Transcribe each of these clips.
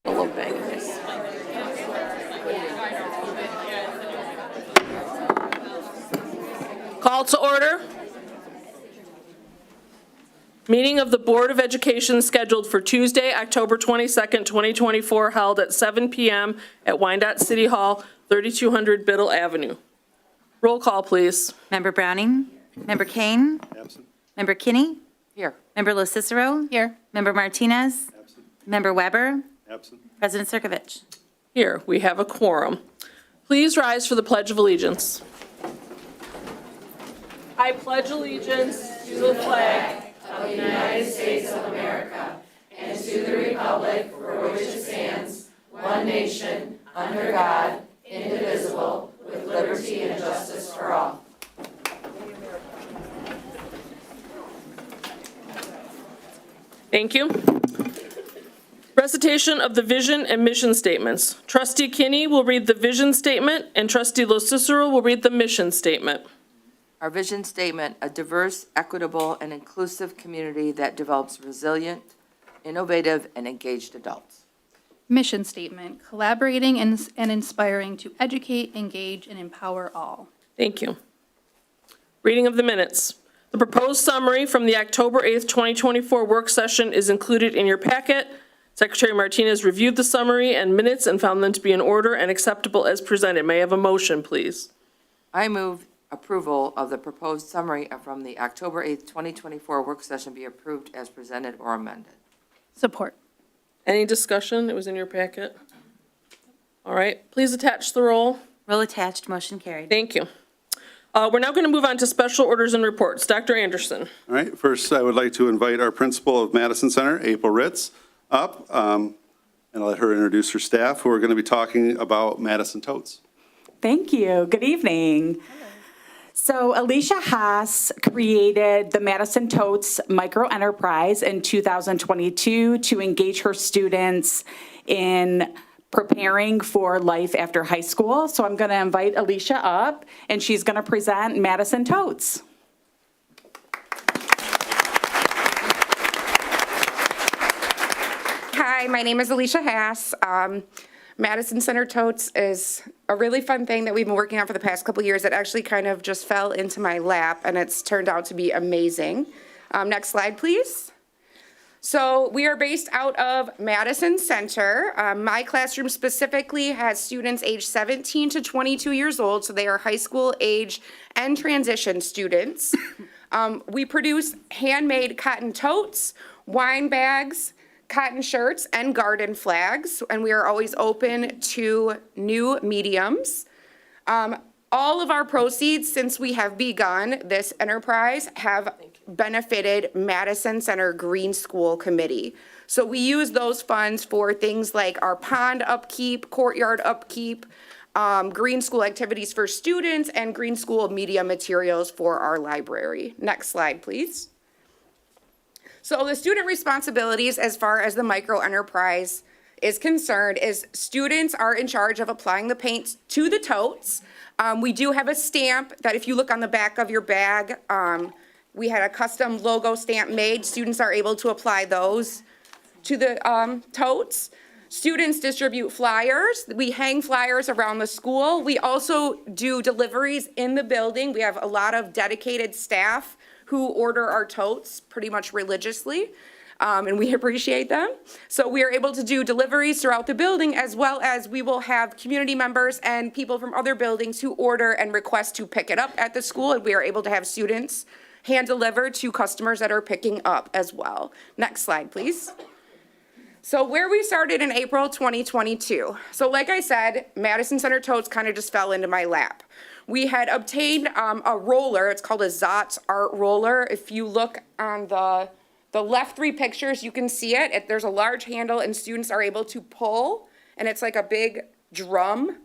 I love banging this. Call to order. Meeting of the Board of Education scheduled for Tuesday, October 22nd, 2024, held at 7 p.m. at Wyandotte City Hall, 3200 Biddle Avenue. Roll call, please. Member Browning? Member Kane? Absent. Member Kinney? Here. Member LoCicero? Here. Member Martinez? Absent. Member Weber? Absent. President Circovich. Here, we have a quorum. Please rise for the Pledge of Allegiance. I pledge allegiance to the flag of the United States of America and to the republic for which it stands, one nation, under God, indivisible, with liberty and justice for all. Thank you. Recitation of the vision and mission statements. Trustee Kinney will read the vision statement, and Trustee LoCicero will read the mission statement. Our vision statement: a diverse, equitable, and inclusive community that develops resilient, innovative, and engaged adults. Mission statement: collaborating and inspiring to educate, engage, and empower all. Thank you. Reading of the minutes. The proposed summary from the October 8th, 2024 work session is included in your packet. Secretary Martinez reviewed the summary and minutes and found them to be in order and acceptable as presented. May I have a motion, please? I move approval of the proposed summary from the October 8th, 2024 work session be approved as presented or amended. Support. Any discussion? It was in your packet. All right, please attach the roll. Roll attached, motion carried. Thank you. We're now going to move on to special orders and reports. Dr. Anderson. All right, first I would like to invite our principal of Madison Center, April Ritz, up, and I'll let her introduce her staff who are going to be talking about Madison Totes. Thank you. Good evening. So Alicia Haas created the Madison Totes micro enterprise in 2022 to engage her students in preparing for life after high school. So I'm going to invite Alicia up, and she's going to present Madison Totes. Hi, my name is Alicia Haas. Madison Center Totes is a really fun thing that we've been working on for the past couple years. It actually kind of just fell into my lap, and it's turned out to be amazing. Next slide, please. So we are based out of Madison Center. My classroom specifically has students aged 17 to 22 years old, so they are high school age and transition students. We produce handmade cotton totes, wine bags, cotton shirts, and garden flags, and we are always open to new mediums. All of our proceeds since we have begun this enterprise have benefited Madison Center Green School Committee. So we use those funds for things like our pond upkeep, courtyard upkeep, green school activities for students, and green school media materials for our library. Next slide, please. So the student responsibilities as far as the micro enterprise is concerned is students are in charge of applying the paint to the totes. We do have a stamp that if you look on the back of your bag, we had a custom logo stamp made. Students are able to apply those to the totes. Students distribute flyers. We hang flyers around the school. We also do deliveries in the building. We have a lot of dedicated staff who order our totes pretty much religiously, and we appreciate them. So we are able to do deliveries throughout the building, as well as we will have community members and people from other buildings who order and request to pick it up at the school, and we are able to have students hand delivered to customers that are picking up as well. Next slide, please. So where we started in April 2022. So like I said, Madison Center Totes kind of just fell into my lap. We had obtained a roller. It's called a Zotz art roller. If you look on the left three pictures, you can see it. There's a large handle, and students are able to pull, and it's like a big drum.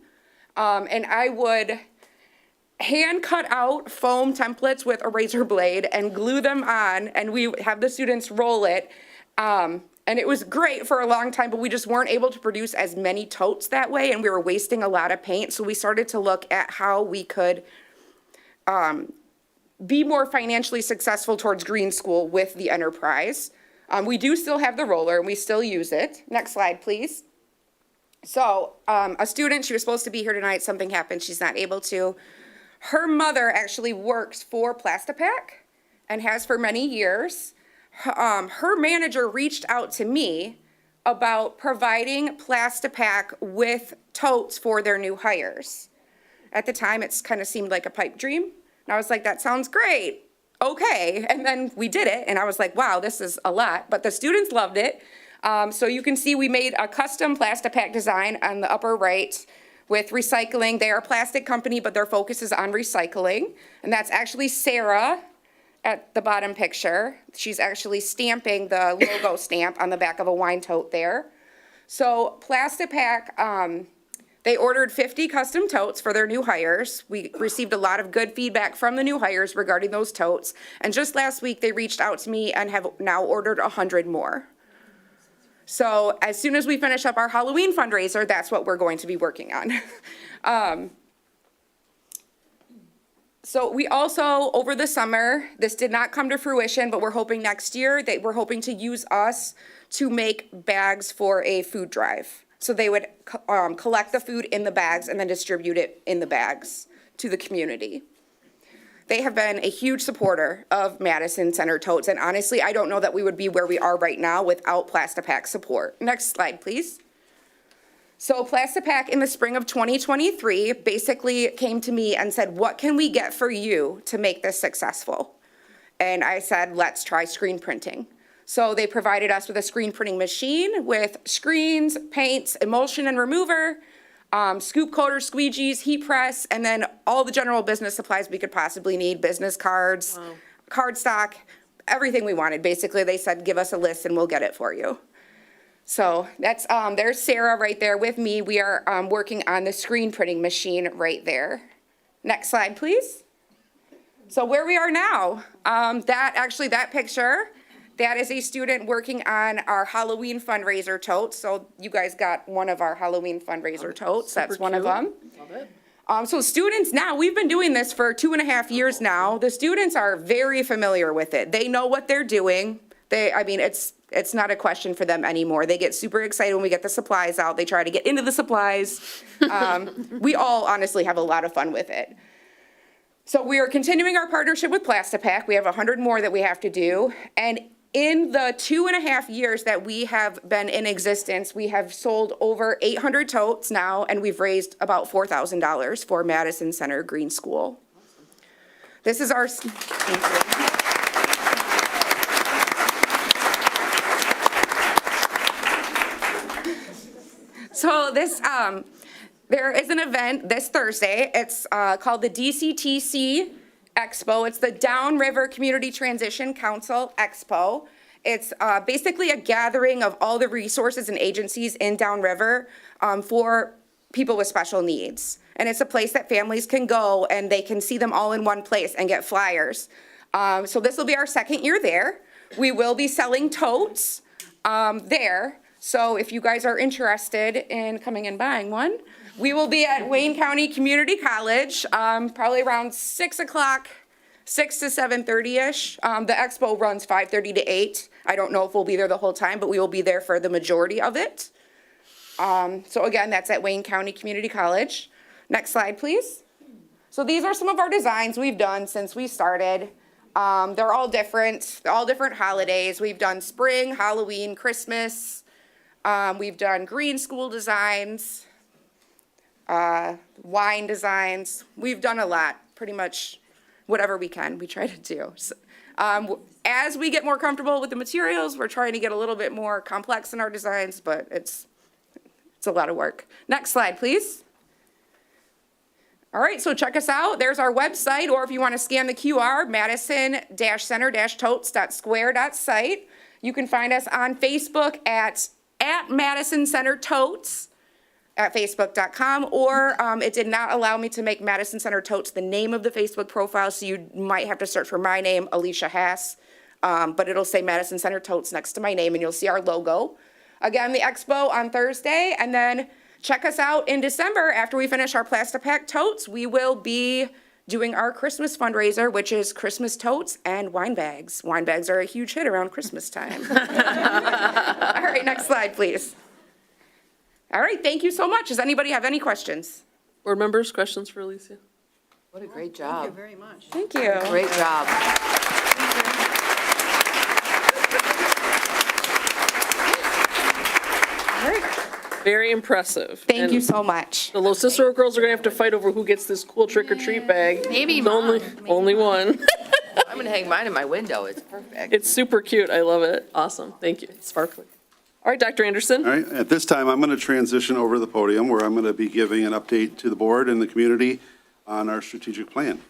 And I would hand cut out foam templates with a razor blade and glue them on, and we would have the students roll it. And it was great for a long time, but we just weren't able to produce as many totes that way, and we were wasting a lot of paint. So we started to look at how we could be more financially successful towards Green School with the enterprise. We do still have the roller, and we still use it. Next slide, please. So a student, she was supposed to be here tonight, something happened, she's not able to. Her mother actually works for Plastipack and has for many years. Her manager reached out to me about providing Plastipack with totes for their new hires. At the time, it's kind of seemed like a pipe dream. And I was like, that sounds great. Okay. And then we did it. And I was like, wow, this is a lot. But the students loved it. So you can see we made a custom Plastipack design on the upper right with recycling. They are a plastic company, but their focus is on recycling. And that's actually Sarah at the bottom picture. She's actually stamping the logo stamp on the back of a wine tote there. So Plastipack, they ordered 50 custom totes for their new hires. We received a lot of good feedback from the new hires regarding those totes. And just last week, they reached out to me and have now ordered 100 more. So as soon as we finish up our Halloween fundraiser, that's what we're going to be working on. So we also, over the summer, this did not come to fruition, but we're hoping next year that we're hoping to use us to make bags for a food drive. So they would collect the food in the bags and then distribute it in the bags to the community. They have been a huge supporter of Madison Center Totes, and honestly, I don't know that we would be where we are right now without Plastipack support. Next slide, please. So Plastipack in the spring of 2023 basically came to me and said, what can we get for you to make this successful? And I said, let's try screen printing. So they provided us with a screen printing machine with screens, paints, emulsion and remover, scoop coaters, squeegees, heat press, and then all the general business supplies we could possibly need, business cards, cardstock, everything we wanted. Basically, they said, give us a list and we'll get it for you. So that's, there's Sarah right there with me. We are working on the screen printing machine right there. Next slide, please. So where we are now, that picture, that is a student working on our Halloween fundraiser totes. So you guys got one of our Halloween fundraiser totes. That's one of them. Love it. So students now, we've been doing this for 2.5 years now. The students are very familiar with it. They know what they're doing. It's not a question for them anymore. They get super excited when we get the supplies out. They try to get into the supplies. We all honestly have a lot of fun with it. So we are continuing our partnership with Plastipack. We have 100 more that we have to do. And in the 2.5 years that we have been in existence, we have sold over 800 totes now, and we've raised about $4,000 for Madison Center Green School. This is our, thank you. So this, there is an event this Thursday. It's called the DCTC Expo. It's the Downriver Community Transition Council Expo. It's basically a gathering of all the resources and agencies in Downriver for people with special needs. And it's a place that families can go and they can see them all in one place and get flyers. So this will be our second year there. We will be selling totes there. So if you guys are interested in coming and buying one, we will be at Wayne County Community College, probably around 6 o'clock, 6 to 7:30-ish. The expo runs 5:30 to 8. I don't know if we'll be there the whole time, but we will be there for the majority of it. So again, that's at Wayne County Community College. Next slide, please. So these are some of our designs we've done since we started. They're all different holidays. We've done spring, Halloween, Christmas. We've done green school designs, wine designs. We've done a lot, pretty much whatever we can, we try to do. So, as we get more comfortable with the materials, we're trying to get a little bit more complex in our designs, but it's a lot of work. Next slide, please. All right, so check us out. There's our website, or if you want to scan the QR, madison-center-totes.square.site. You can find us on Facebook at Madison Center Totes at facebook.com, or it did not allow me to make Madison Center Totes the name of the Facebook profile, so you might have to search for my name, Alicia Haas, but it'll say Madison Center Totes next to my name, and you'll see our logo. Again, the expo on Thursday, and then check us out in December after we finish our Plastipack totes. We will be doing our Christmas fundraiser, which is Christmas totes and wine bags. Wine bags are a huge hit around Christmas time. All right, next slide, please. All right, thank you so much. Does anybody have any questions? Board members, questions for Alicia? What a great job. Thank you. Great job. All right. Very impressive. Thank you And so much. the Los Cicero girls are gonna have to fight over who gets this cool trick or treat bag. Maybe There's only, mine. Maybe only one. I'm going to hang mine in my window. It's perfect. It's super cute. I love it. Awesome. Thank you. It's sparkly. All right, Dr. Anderson. All right, at this time, I'm going to transition over to the podium where I'm going to be giving an update to the board and the community on our strategic plan.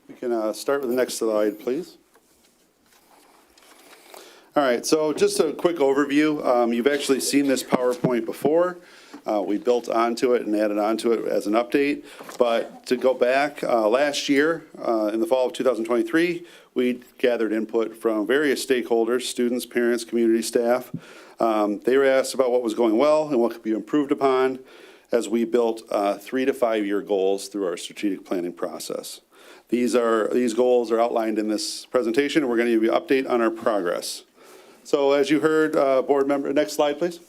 We can start with the next slide, please. All right, so just a quick overview. You've actually seen this PowerPoint before. We built onto it and added onto it as an update. But to go back, last year, in the fall of 2023, we gathered input from various stakeholders, students, parents, community staff. They were asked about what was going well and what could be improved upon as we built 3 to 5 year goals through our strategic planning process. These goals are outlined in this presentation, and we're going to give you an update on our progress. So as you heard, board member, next slide, please.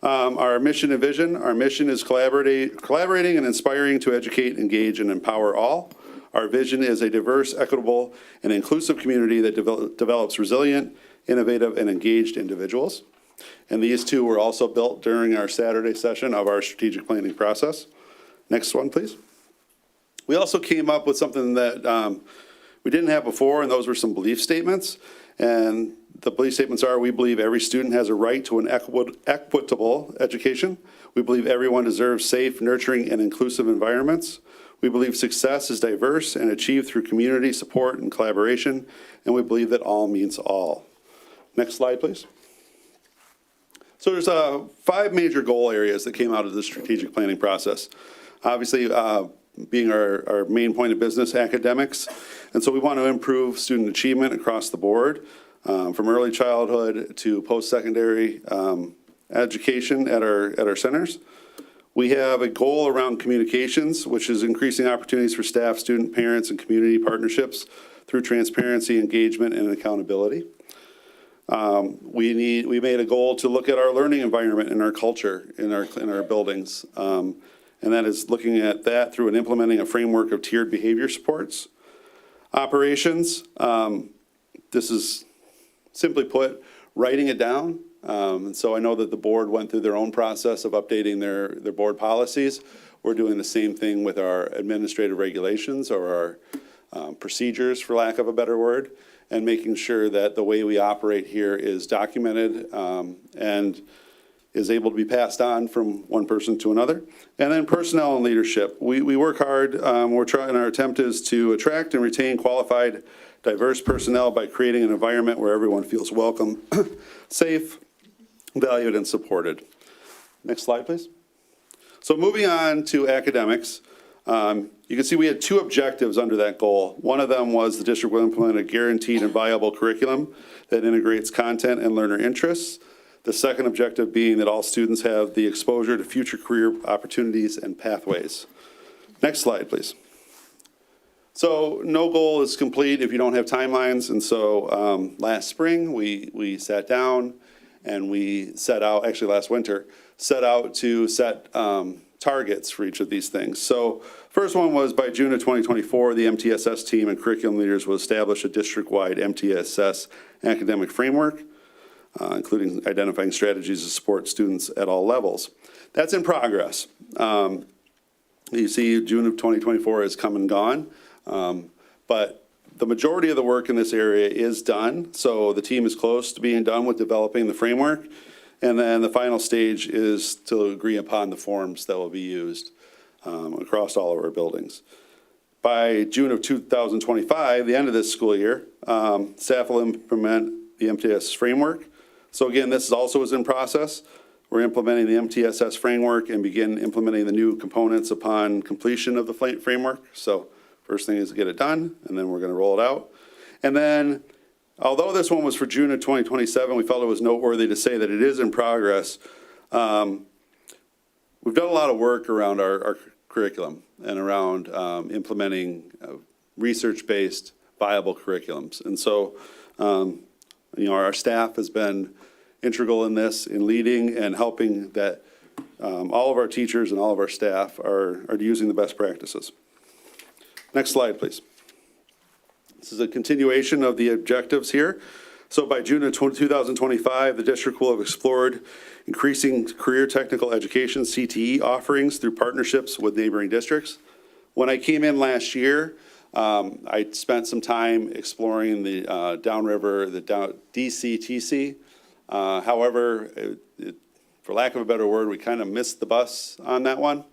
Our mission and vision. Our mission is collaborating and inspiring to educate, engage, and empower all. Our vision is a diverse, equitable, and inclusive community that develops resilient, innovative, and engaged individuals. And these two were also built during our Saturday session of our strategic planning process. Next one, please. We also came up with something that we didn't have before, and those were some belief statements. And the belief statements are: we believe every student has a right to an equitable education. We believe everyone deserves safe, nurturing, and inclusive environments. We believe success is diverse and achieved through community support and collaboration. And we believe that all means all. Next slide, please. So there's 5 major goal areas that came out of the strategic planning process. Obviously, being our main point of business, academics. And so we want to improve student achievement across the board, from early childhood to post-secondary education at our centers. We have a goal around communications, which is increasing opportunities for staff, student, parents, and community partnerships through transparency, engagement, and accountability. We made a goal to look at our learning environment and our culture in our buildings. And that is looking at that through and implementing a framework of tiered behavior supports. Operations, this is simply put, writing it down. And so I know that the board went through their own process of updating their board policies. We're doing the same thing with our administrative regulations or our procedures, for lack of a better word, and making sure that the way we operate here is documented and is able to be passed on from one person to another. And then personnel and leadership. We work hard. Our attempt is to attract and retain qualified, diverse personnel by creating an environment where everyone feels welcome, safe, valued, and supported. Next slide, please. So moving on to academics, you can see we had 2 objectives under that goal. One of them was the district will implement a guaranteed and viable curriculum that integrates content and learner interests. The second objective being that all students have the exposure to future career opportunities and pathways. Next slide, please. So no goal is complete if you don't have timelines. And so last spring, we sat down and we set out, actually last winter, set out to set targets for each of these things. So first one was by June of 2024, the MTSS team and curriculum leaders will establish a district-wide MTSS academic framework, including identifying strategies to support students at all levels. That's in progress. You see June of 2024 has come and gone, but the majority of the work in this area is done. So the team is close to being done with developing the framework. And then the final stage is to agree upon the forms that will be used across all of our buildings. By June of 2025, the end of this school year, staff will implement the MTSS framework. So again, this also is in process. We're implementing the MTSS framework and begin implementing the new components upon completion of the framework. So first thing is to get it done, and then we're going to roll it out. And then Although this one was for June of 2027, we felt it was noteworthy to say that it is in progress. We've done a lot of work around our curriculum and around implementing research-based viable curriculums. And so, our staff has been integral in this, in leading and helping that all of our teachers and all of our staff are using the best practices. Next slide, please. This is a continuation of the objectives here. So by June of 2025, the district will have explored increasing career technical education, CTE, offerings through partnerships with neighboring districts. When I came in last year, I spent some time exploring the downriver, the DCTC. However, for lack of a better word, we kind of missed the bus on that one.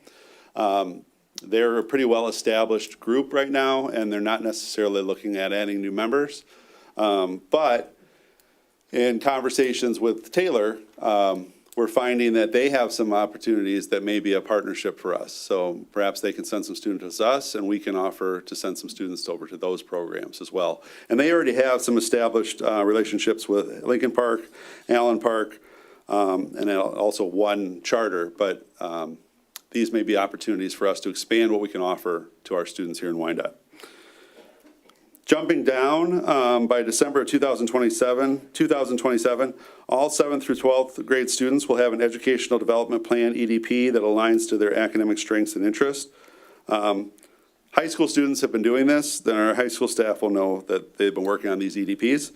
They're a pretty well-established group right now, and they're not necessarily looking at adding new members. But in conversations with Taylor, we're finding that they have some opportunities that may be a partnership for us. So perhaps they can send some students to us, and we can offer to send some students over to those programs as well. And they already have some established relationships with Lincoln Park, Allen Park, and also one charter. But these may be opportunities for us to expand what we can offer to our students here in Wyandotte. Jumping down, by December of 2027, all 7th through 12th grade students will have an educational development plan, EDP, that aligns to their academic strengths and interests. High school students have been doing this, then our high school staff will know that they've been working on these EDPs.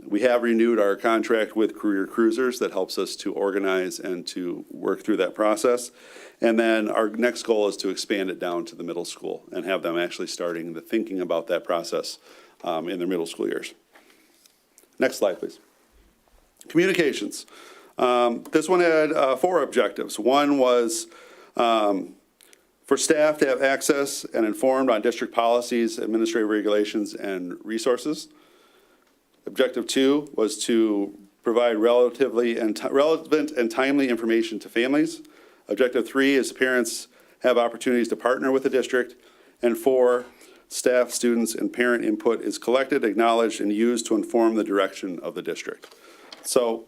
We have renewed our contract with Career Cruisers that helps us to organize and to work through that process. And then our next goal is to expand it down to the middle school and have them actually starting the thinking about that process in their middle school years. Next slide, please. Communications. This one had 4 objectives. One was for staff to have access and informed on district policies, administrative regulations, and resources. Objective 2 was to provide relevant and timely information to families. Objective 3 is parents have opportunities to partner with the district. And 4, staff, students, and parent input is collected, acknowledged, and used to inform the direction of the district. So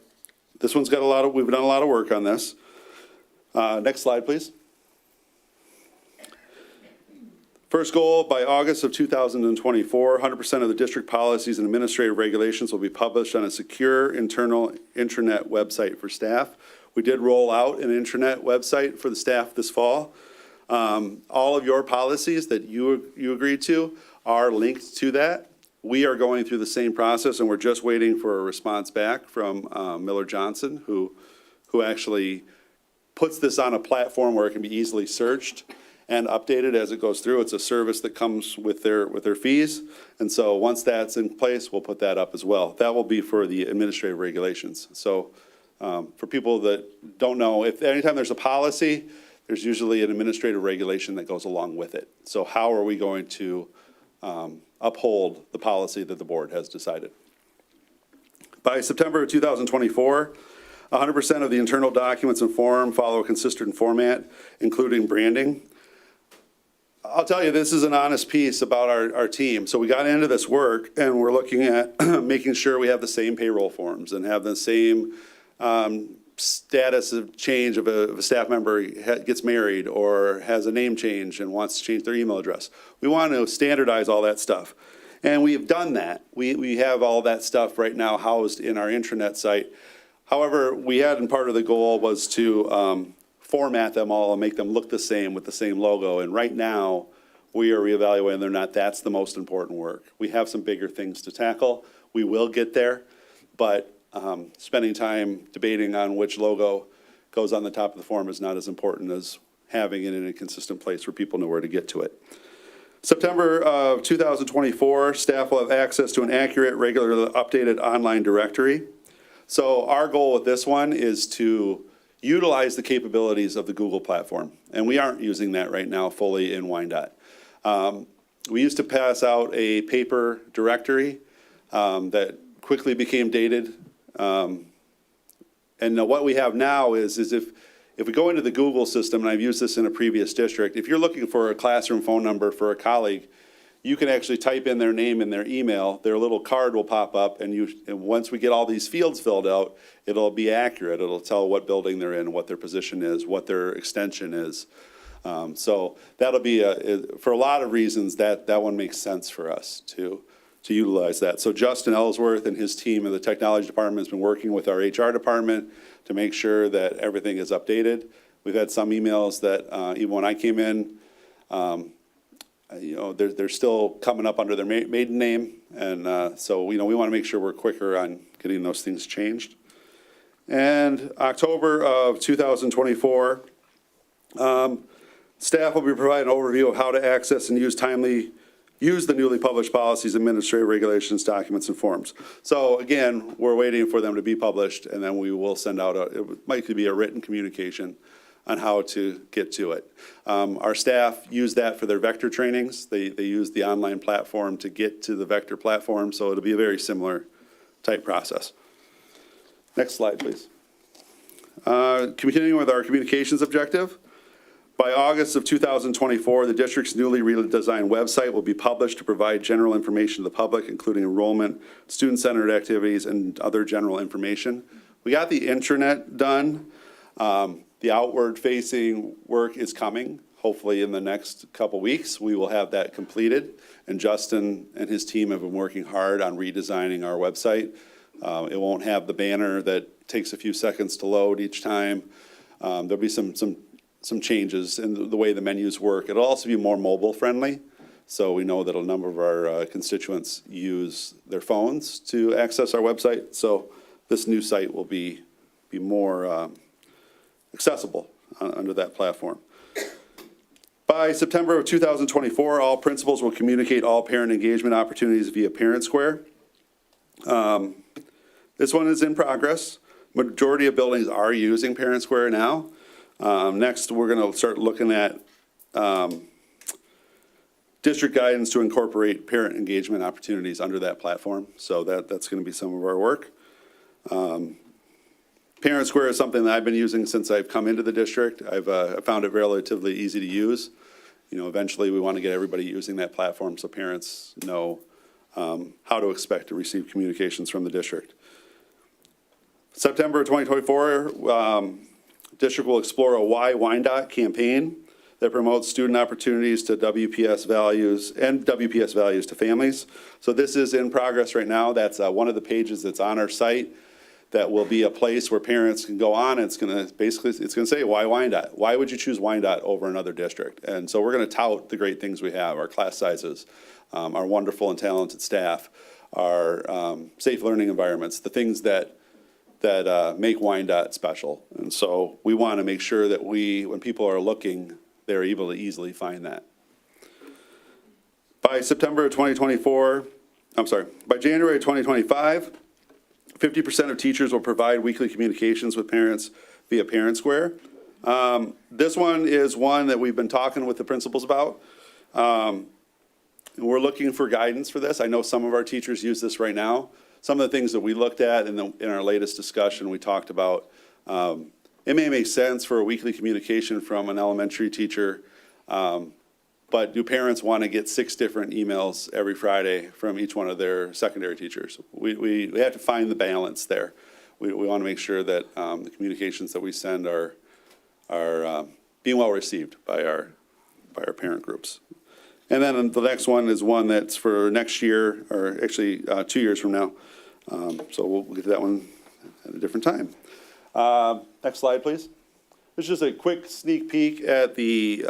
this one's got we've done a lot of work on this. Next slide, please. First goal, by August of 2024, 100% of the district policies and administrative regulations will be published on a secure internal intranet website for staff. We did roll out an intranet website for the staff this fall. All of your policies that you agreed to are linked to that. We are going through the same process, and we're just waiting for a response back from Miller Johnson, who actually puts this on a platform where it can be easily searched and updated as it goes through. It's a service that comes with their fees. And so once that's in place, we'll put that up as well. That will be for the administrative regulations. So for people that don't know, if anytime there's a policy, there's usually an administrative regulation that goes along with it. So how are we going to uphold the policy that the board has decided? By September of 2024, 100% of the internal documents and form follow a consistent format, including branding. I'll tell you, this is an honest piece about our team. So we got into this work, and we're looking at making sure we have the same payroll forms and have the same status of change of a staff member gets married or has a name change and wants to change their email address. We want to standardize all that stuff. And we have done that. We have all that stuff right now housed in our intranet site. However, we had, and part of the goal was to format them all and make them look the same with the same logo. And right now, we are reevaluating whether or not that's the most important work. We have some bigger things to tackle. We will get there, but spending time debating on which logo goes on the top of the form is not as important as having it in a consistent place where people know where to get to it. September of 2024, staff will have access to an accurate, regularly updated online directory. So our goal with this one is to utilize the capabilities of the Google platform. And we aren't using that right now fully in Wyandotte. We used to pass out a paper directory that quickly became dated. And what we have now is if we go into the Google system, and I've used this in a previous district, if you're looking for a classroom phone number for a colleague, you can actually type in their name and their email, their little card will pop up, and once we get all these fields filled out, it'll be accurate. It'll tell what building they're in, what their position is, what their extension is. So that'll be, for a lot of reasons, that one makes sense for us to utilize that. So Justin Ellsworth and his team in the technology department has been working with our HR department to make sure that everything is updated. We've had some emails that, even when I came in, they're still coming up under their maiden name. And so, we want to make sure we're quicker on getting those things changed. And October of 2024, staff will be providing an overview of how to access and use the newly published policies, administrative regulations, documents, and forms. So again, we're waiting for them to be published, and then we will send out it might be a written communication on how to get to it. Our staff use that for their vector trainings. They use the online platform to get to the vector platform, so it'll be a very similar type process. Next slide, please. Continuing with our communications objective. By August of 2024, the district's newly redesigned website will be published to provide general information to the public, including enrollment, student-centered activities, and other general information. We got the intranet done. The outward-facing work is coming. Hopefully in the next couple weeks, we will have that completed. And Justin and his team have been working hard on redesigning our website. It won't have the banner that takes a few seconds to load each time. There'll be some changes in the way the menus work. It'll also be more mobile friendly. So we know that a number of our constituents use their phones to access our website. So this new site will be more accessible under that platform. By September of 2024, all principals will communicate all parent engagement opportunities via Parent Square. This one is in progress. Majority of buildings are using Parent Square now. Next, we're going to start looking at district guidance to incorporate parent engagement opportunities under that platform. So that's going to be some of our work. Parent Square is something that I've been using since I've come into the district. I've found it relatively easy to use. Eventually we want to get everybody using that platform so parents know how to expect to receive communications from the district. September of 2024, district will explore a Why Wyandotte campaign that promotes student opportunities to WPS values and WPS values to families. So this is in progress right now. That's one of the pages that's on our site that will be a place where parents can go on. And it's going to say, why Wyandotte? Why would you choose Wyandotte over another district? And so we're going to tout the great things we have, our class sizes, our wonderful and talented staff, our safe learning environments, the things that make Wyandotte special. And so we want to make sure that when people are looking, they're able to easily find that. By September of 2024, by January of 2025, 50% of teachers will provide weekly communications with parents via Parent Square. This one is one that we've been talking with the principals about. We're looking for guidance for this. I know some of our teachers use this right now. Some of the things that we looked at in our latest discussion, we talked about, it may make sense for a weekly communication from an elementary teacher, but do parents want to get 6 different emails every Friday from each one of their secondary teachers? We have to find the balance there. We want to make sure that the communications that we send are being well received by our parent groups. And then the next one is one that's for next year, or actually 2 years from now. So we'll get to that one at a different time. Next slide, please. This is just a quick sneak peek at the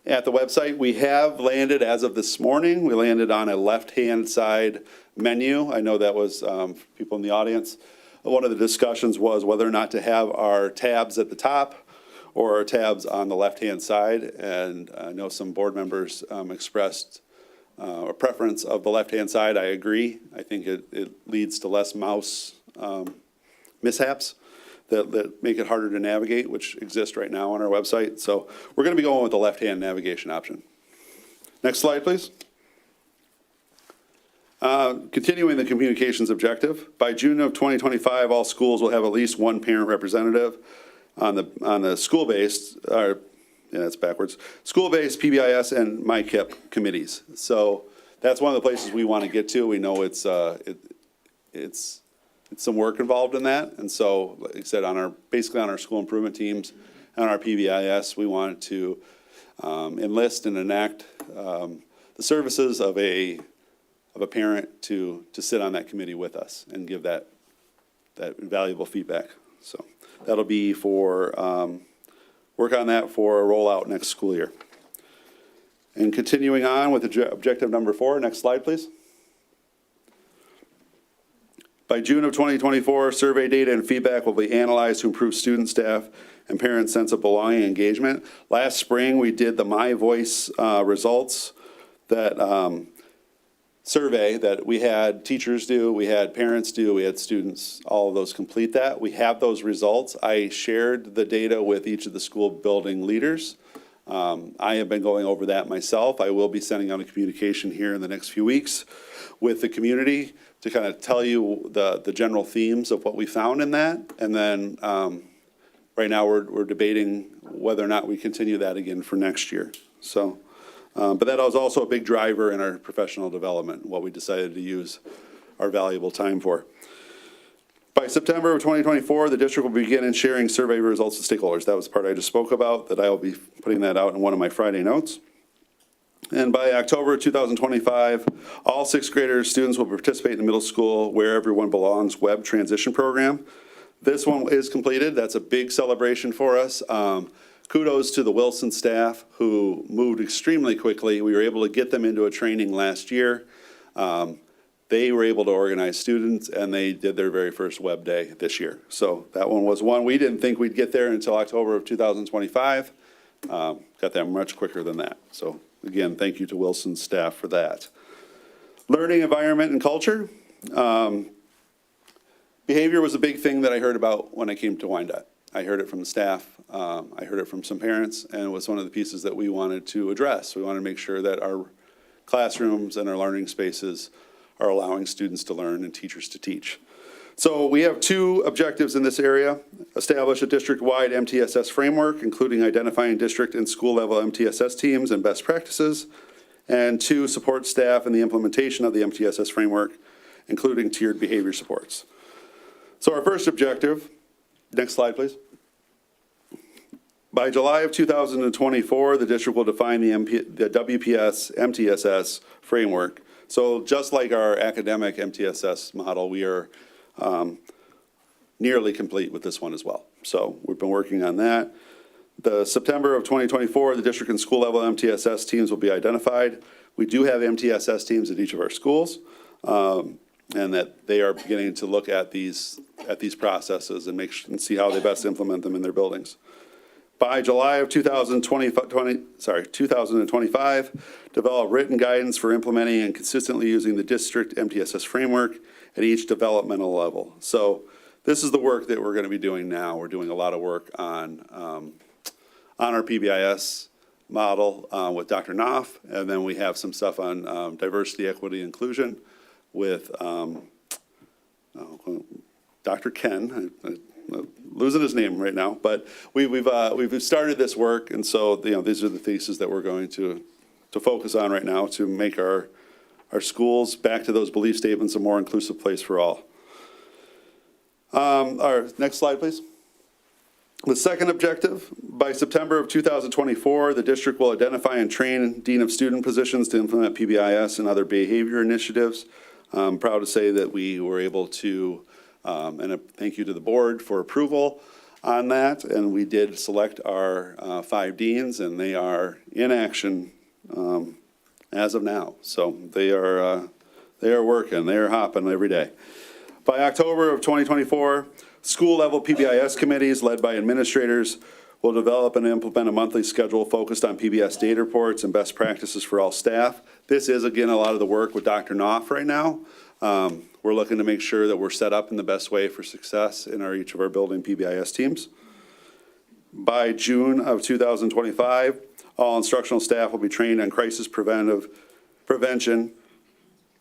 website. We have landed, as of this morning, we landed on a left-hand side menu. I know that was people in the audience. One of the discussions was whether or not to have our tabs at the top or our tabs on the left-hand side. And I know some board members expressed a preference of the left-hand side. I agree. I think it leads to less mouse mishaps that make it harder to navigate, which exist right now on our website. So we're going to be going with the left-hand navigation option. Next slide, please. Continuing the communications objective, by June of 2025, all schools will have at least one parent representative on the school-based, yeah, that's backwards, school-based PBIS and MyKIP committees. So that's one of the places we want to get to. We know it's some work involved in that. And so, like I said, basically on our school improvement teams and our PBIS, we wanted to enlist and enact the services of a parent to sit on that committee with us and give that valuable feedback. So that'll be for, work on that for a rollout next school year. And continuing on with objective number 4, next slide, please. By June of 2024, survey data and feedback will be analyzed to improve student, staff, and parents' sense of belonging and engagement. Last spring, we did the My Voice results that survey that we had teachers do, we had parents do, we had students, all of those complete that. We have those results. I shared the data with each of the school building leaders. I have been going over that myself. I will be sending out a communication here in the next few weeks with the community to kind of tell you the general themes of what we found in that. And then right now we're debating whether or not we continue that again for next year. So, but that was also a big driver in our professional development, what we decided to use our valuable time for. By September of 2024, the district will begin sharing survey results to stakeholders. That was the part I just spoke about, that I will be putting that out in one of my Friday notes. And by October 2025, all 6th graders, students will participate in the middle school Where Everyone Belongs web transition program. This one is completed. That's a big celebration for us. Kudos to the Wilson staff who moved extremely quickly. We were able to get them into a training last year. They were able to organize students, and they did their very first web day this year. So that one was one we didn't think we'd get there until October of 2025. Got there much quicker than that. So again, thank you to Wilson's staff for that. Learning environment and culture. Behavior was a big thing that I heard about when I came to Wyandotte. I heard it from the staff. I heard it from some parents, and it was one of the pieces that we wanted to address. We wanted to make sure that our classrooms and our learning spaces are allowing students to learn and teachers to teach. So we have 2 objectives in this area: establish a district-wide MTSS framework, including identifying district and school-level MTSS teams and best practices, and 2, support staff in the implementation of the MTSS framework, including tiered behavior supports. So our first objective, next slide, please. By July of 2024, the district will define the WPS MTSS framework. So just like our academic MTSS model, we are nearly complete with this one as well. So we've been working on that. The September of 2024, the district and school level MTSS teams will be identified. We do have MTSS teams at each of our schools, and that they are beginning to look at these processes and see how they best implement them in their buildings. By July of 2025, develop written guidance for implementing and consistently using the district MTSS framework at each developmental level. So this is the work that we're going to be doing now. We're doing a lot of work on our PBIS model with Dr. Knopf, and then we have some stuff on diversity, equity, inclusion with Dr. Ken. I'm losing his name right now, but we've started this work, and so these are the theses that we're going to focus on right now to make our schools, back to those belief statements, a more inclusive place for all. Our next slide, please. The second objective, by September of 2024, the district will identify and train dean of student positions to implement PBIS and other behavior initiatives. I'm proud to say that we were able to, and a thank you to the board for approval on that, and we did select our 5 deans, and they are in action as of now. So they are working, they are hopping every day. By October of 2024, school-level PBIS committees led by administrators will develop and implement a monthly schedule focused on PBS data reports and best practices for all staff. This is, again, a lot of the work with Dr. Knopf right now. We're looking to make sure that we're set up in the best way for success in each of our building PBIS teams. By June of 2025, all instructional staff will be trained on crisis prevention,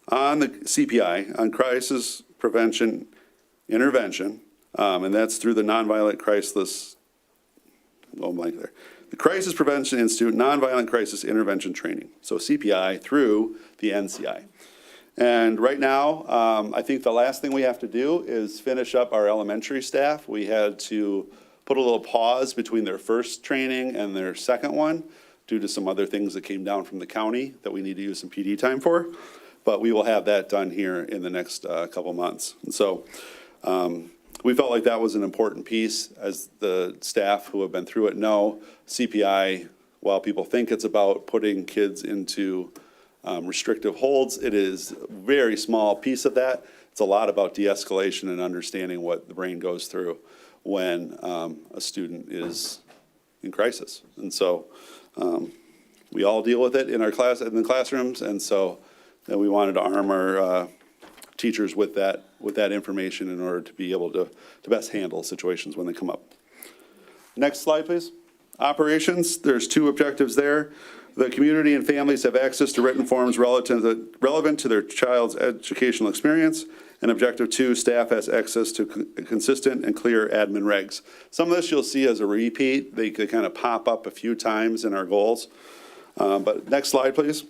on the CPI, on crisis prevention intervention, and that's through the nonviolent crisis, the Crisis Prevention Institute Nonviolent Crisis Intervention Training, so CPI through the NCI. And right now, I think the last thing we have to do is finish up our elementary staff. We had to put a little pause between their first training and their second one due to some other things that came down from the county that we need to use some PD time for. But we will have that done here in the next couple months. And so we felt like that was an important piece, as the staff who have been through it know. CPI, while people think it's about putting kids into restrictive holds, it is a very small piece of that. It's a lot about de-escalation and understanding what the brain goes through when a student is in crisis. And so we all deal with it in our in the classrooms, and so we wanted to arm our teachers with that information in order to be able to best handle situations when they come up. Next slide, please. Operations, there's two objectives there. The community and families have access to written forms relevant to their child's educational experience. And objective 2, staff has access to consistent and clear admin regs. Some of this you'll see as a repeat. They could kind of pop up a few times in our goals. But next slide, please.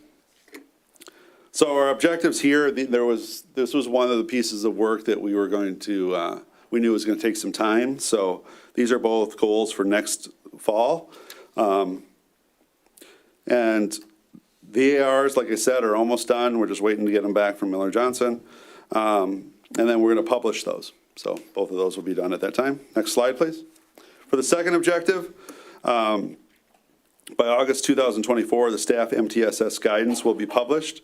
So our objectives here, this was one of the pieces of work that we were going to, we knew it was going to take some time. So these are both goals for next fall. And the ARs, like I said, are almost done. We're just waiting to get them back from Miller Johnson. And then we're going to publish those. So both of those will be done at that time. Next slide, please. For the second objective, by August 2024, the staff MTSS guidance will be published.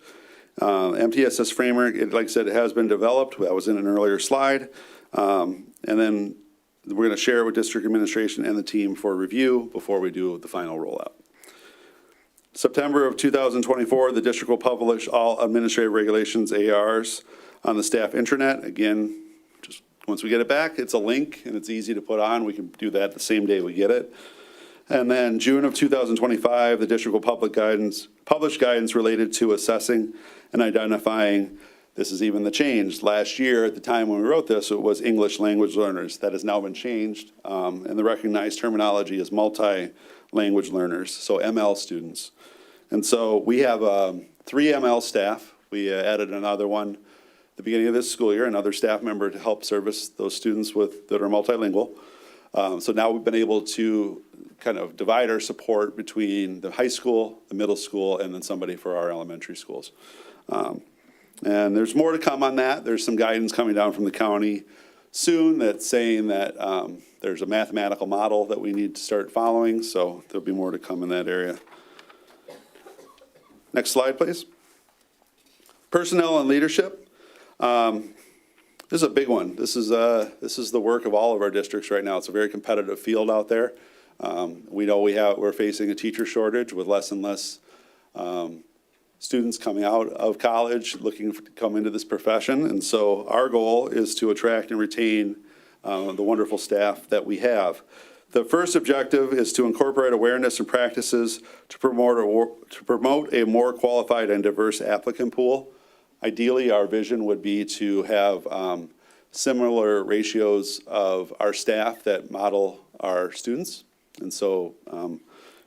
MTSS framework, like I said, it has been developed. That was in an earlier slide. And then we're going to share it with district administration and the team for review before we do the final rollout. September of 2024, the district will publish all administrative regulations, ARs, on the staff intranet. Again, just once we get it back, it's a link and it's easy to put on. We can do that the same day we get it. And then June of 2025, the district will publish guidance related to assessing and identifying. This is even the change. Last year, at the time when we wrote this, it was English language learners. That has now been changed, and the recognized terminology is multi-language learners, so ML students. And so we have 3 ML staff. We added another one at the beginning of this school year, another staff member to help service those students that are multilingual. So now we've been able to kind of divide our support between the high school, the middle school, and then somebody for our elementary schools. And there's more to come on that. There's some guidance coming down from the county soon that's saying that there's a mathematical model that we need to start following, so there'll be more to come in that area. Next slide, please. Personnel and leadership. This is a big one. This is the work of all of our districts right now. It's a very competitive field out there. We know we're facing a teacher shortage with less and less students coming out of college looking to come into this profession. And so our goal is to attract and retain the wonderful staff that we have. The first objective is to incorporate awareness and practices to promote a more qualified and diverse applicant pool. Ideally, our vision would be to have similar ratios of our staff that model our students. And so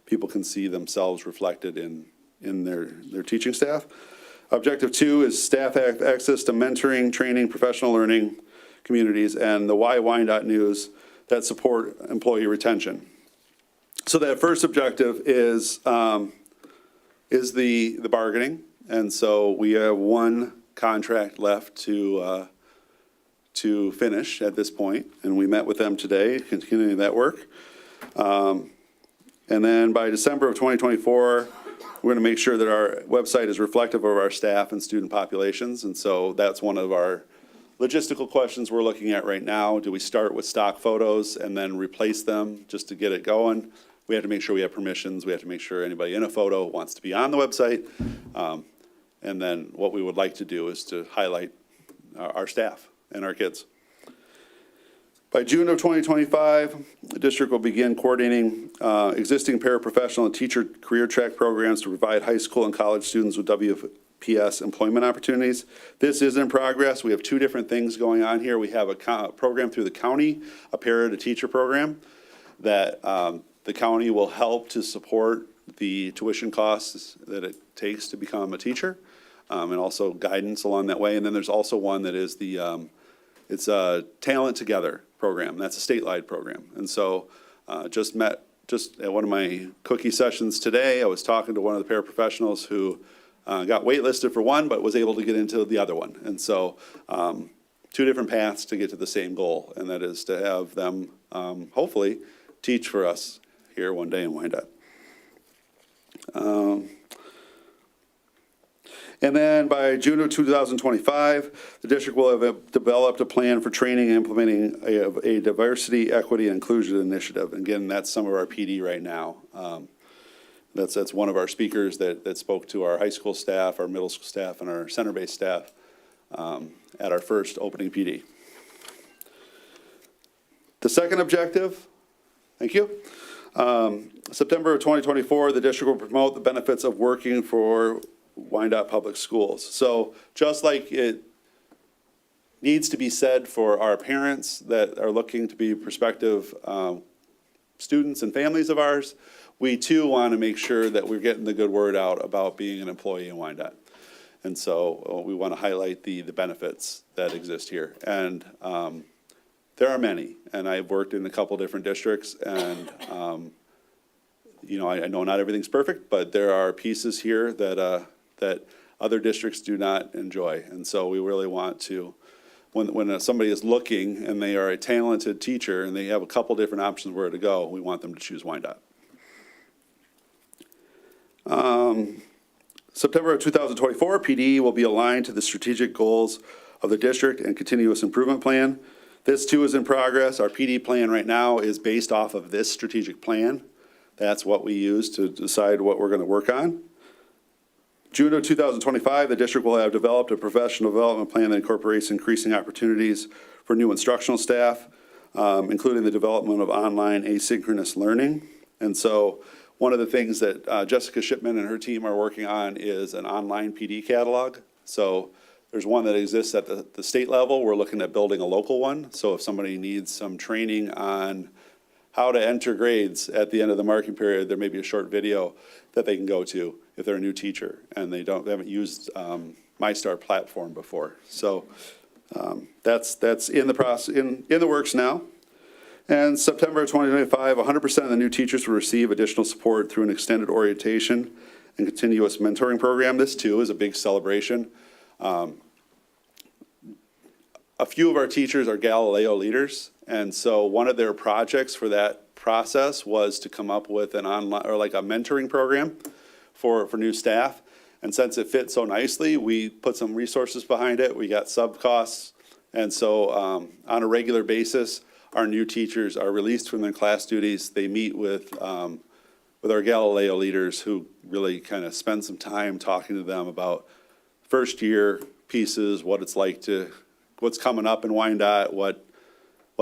people can see themselves reflected in their teaching staff. Objective 2 is staff have access to mentoring, training, professional learning communities, and the Wyandotte news that support employee retention. So that first objective is the bargaining. And so we have one contract left to finish at this point, and we met with them today, continuing that work. And then by December of 2024, we're going to make sure that our website is reflective of our staff and student populations. And so that's one of our logistical questions we're looking at right now. Do we start with stock photos and then replace them just to get it going? We have to make sure we have permissions. We have to make sure anybody in a photo wants to be on the website. And then what we would like to do is to highlight our staff and our kids. By June of 2025, the district will begin coordinating existing paraprofessional and teacher career track programs to provide high school and college students with WPS employment opportunities. This is in progress. We have 2 different things going on here. We have a program through the county, a para to teacher program that The county will help to support the tuition costs that it takes to become a teacher, and also guidance along that way. And then there's also one that is it's a Talent Together program. That's a statewide program. And so just at one of my cookie sessions today, I was talking to one of the paraprofessionals who got waitlisted for one, but was able to get into the other one. And so two different paths to get to the same goal, and that is to have them hopefully teach for us here one day in Wyandotte. And then by June of 2025, the district will have developed a plan for training and implementing a diversity, equity, and inclusion initiative. And again, that's some of our PD right now. That's one of our speakers that spoke to our high school staff, our middle school staff, and our center-based staff at our first opening PD. The second objective, thank you. September of 2024, the district will promote the benefits of working for Wyandotte Public Schools. So just like it needs to be said for our parents that are looking to be prospective students and families of ours, we too want to make sure that we're getting the good word out about being an employee in Wyandotte. And so we want to highlight the benefits that exist here. And there are many, and I've worked in a couple different districts, and you know, I know not everything's perfect, but there are pieces here that other districts do not enjoy. And so we really want to, when somebody is looking and they are a talented teacher and they have a couple different options where to go, we want them to choose Wyandotte. September of 2024, PD will be aligned to the strategic goals of the district and continuous improvement plan. This too is in progress. Our PD plan right now is based off of this strategic plan. That's what we use to decide what we're going to work on. June of 2025, the district will have developed a professional development plan that incorporates increasing opportunities for new instructional staff, including the development of online asynchronous learning. And so one of the things that Jessica Shipman and her team are working on is an online PD catalog. So there's one that exists at the state level. We're looking at building a local one. So if somebody needs some training on how to enter grades at the end of the marking period, there may be a short video that they can go to if they're a new teacher and they haven't used MyStar platform before. So that's in the process, in the works now. And September of 2025, 100% of the new teachers will receive additional support through an extended orientation and continuous mentoring program. This too is a big celebration. A few of our teachers are Galileo leaders, and so one of their projects for that process was to come up with an online or like a mentoring program for new staff. And since it fit so nicely, we put some resources behind it. We got sub costs, and so on a regular basis, our new teachers are released from their class duties. They meet with our Galileo leaders who really kind of spend some time talking to them about first year pieces, what it's like to, what's coming up in Wyandotte, what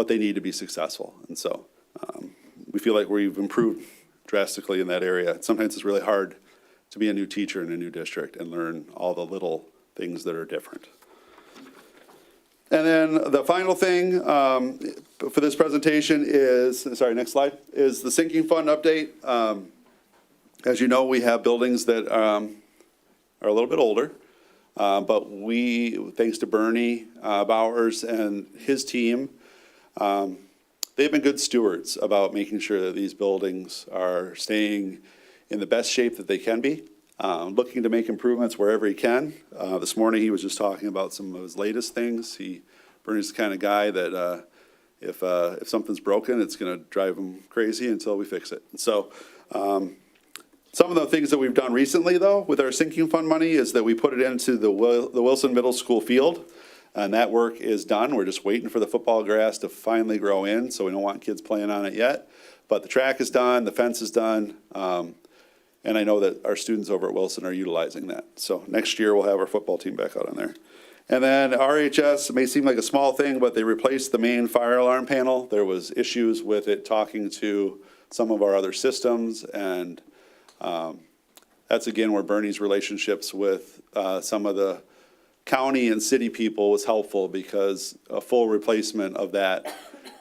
they need to be successful. And so we feel like we've improved drastically in that area. Sometimes it's really hard to be a new teacher in a new district and learn all the little things that are different. And then the final thing for this presentation is, sorry, next slide, is the sinking fund update. As you know, we have buildings that are a little bit older, but we, thanks to Bernie Bowers and his team, they've been good stewards about making sure that these buildings are staying in the best shape that they can be, looking to make improvements wherever he can. This morning he was just talking about some of his latest things. Bernie's the kind of guy that if something's broken, it's going to drive him crazy until we fix it. And so some of the things that we've done recently, though, with our sinking fund money is that we put it into the Wilson Middle School field, and that work is done. We're just waiting for the football grass to finally grow in, so we don't want kids playing on it yet. But the track is done, the fence is done, and I know that our students over at Wilson are utilizing that. So next year we'll have our football team back out on there. And then RHS, it may seem like a small thing, but they replaced the main fire alarm panel. There was issues with it talking to some of our other systems, and that's again where Bernie's relationships with some of the county and city people was helpful, because a full replacement of that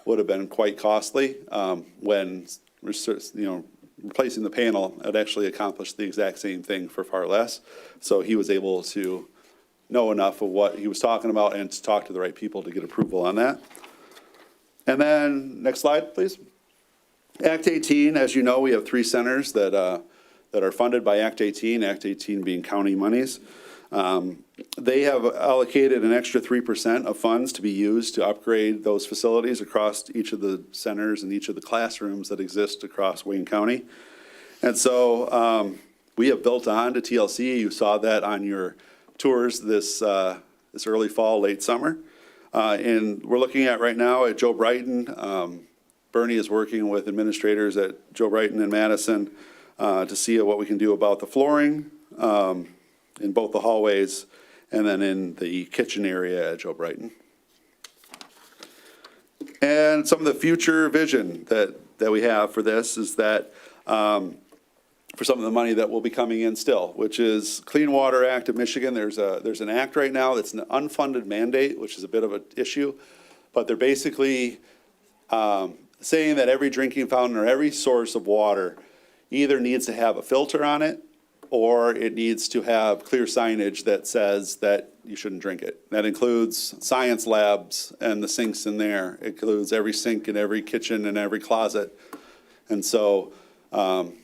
would have been quite costly when replacing the panel, it actually accomplished the exact same thing for far less. So he was able to know enough of what he was talking about and to talk to the right people to get approval on that. And then, next slide, please. Act 18, as you know, we have 3 centers that are funded by Act 18, Act 18 being county monies. They have allocated an extra 3% of funds to be used to upgrade those facilities across each of the centers and each of the classrooms that exist across Wayne County. And so we have built on to TLC. You saw that on your tours this early fall, late summer. And we're looking at right now at Joe Brighton. Bernie is working with administrators at Joe Brighton and Madison to see what we can do about the flooring in both the hallways and then in the kitchen area at Joe Brighton. And some of the future vision that we have for this is that for some of the money that will be coming in still, which is Clean Water Act of Michigan. There's an act right now that's an unfunded mandate, which is a bit of an issue, but they're basically saying that every drinking fountain or every source of water either needs to have a filter on it or it needs to have clear signage that says that you shouldn't drink it. That includes science labs and the sinks in there. It includes every sink in every kitchen and every closet. And so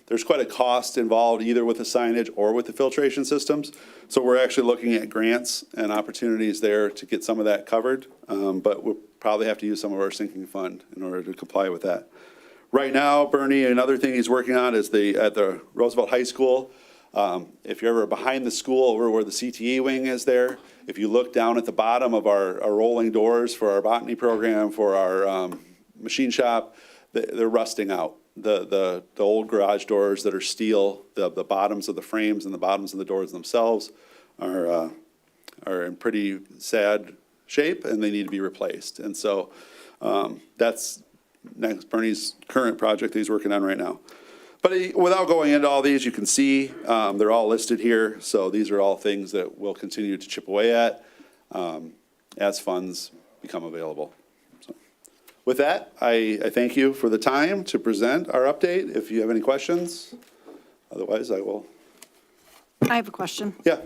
there's quite a cost involved either with the signage or with the filtration systems. So we're actually looking at grants and opportunities there to get some of that covered. But we'll probably have to use some of our sinking fund in order to comply with that. Right now, Bernie, another thing he's working on is at the Roosevelt High School. If you're ever behind the school over where the CTE wing is there, if you look down at the bottom of our rolling doors for our botany program, for our machine shop, they're rusting out. The old garage doors that are steel, the bottoms of the frames and the bottoms of the doors themselves are in pretty sad shape and they need to be replaced. And so that's Bernie's current project that he's working on right now. But without going into all these, you can see they're all listed here. So these are all things that we'll continue to chip away at as funds become available. So with that, I thank you for the time to present our update. If you have any questions, otherwise I will. I have a question. Yeah.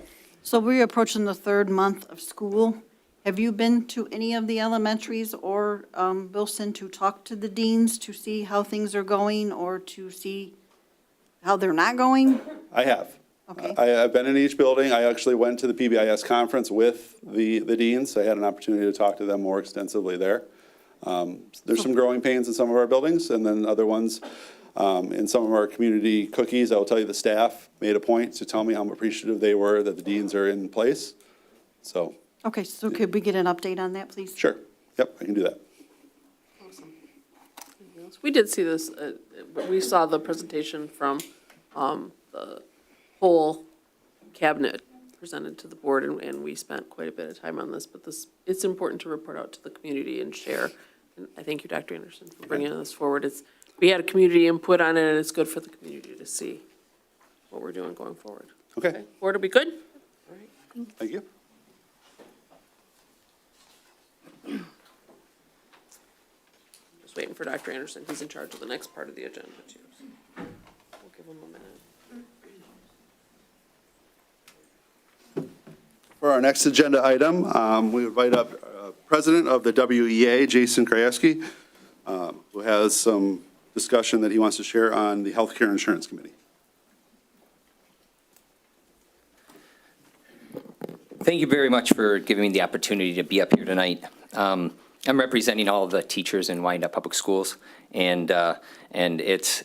So we're approaching the 3rd month of school. Have you been to any of the elementaries or Wilson to talk to the deans to see how things are going or to see how they're not going? I have. Okay. I've been in each building. I actually went to the PBIS conference with the deans. I had an opportunity to talk to them more extensively there. There's some growing pains in some of our buildings, and then other ones in some of our community cookies. I will tell you the staff made a point to tell me how appreciative they were that the deans are in place. So. Okay, so could we get an update on that, please? Sure. Yep, I can do that. We did see this, we saw the presentation from the whole cabinet presented to the board, and we spent quite a bit of time on this, but it's important to report out to the community and share. And I thank you, Dr. Anderson, for bringing this forward. We had a community input on it, and it's good for the community to see what we're doing going forward. Okay. Board, will be good? All right. Thank you. Just waiting for Dr. Anderson. He's in charge of the next part of the agenda, too. So we'll give him a minute. For our next agenda item, we invite up President of the WEA, Jason Krajewski, who has some discussion that he wants to share on the Healthcare Insurance Committee. Thank you very much for giving me the opportunity to be up here tonight. I'm representing all of the teachers in Wyandotte Public Schools, and it's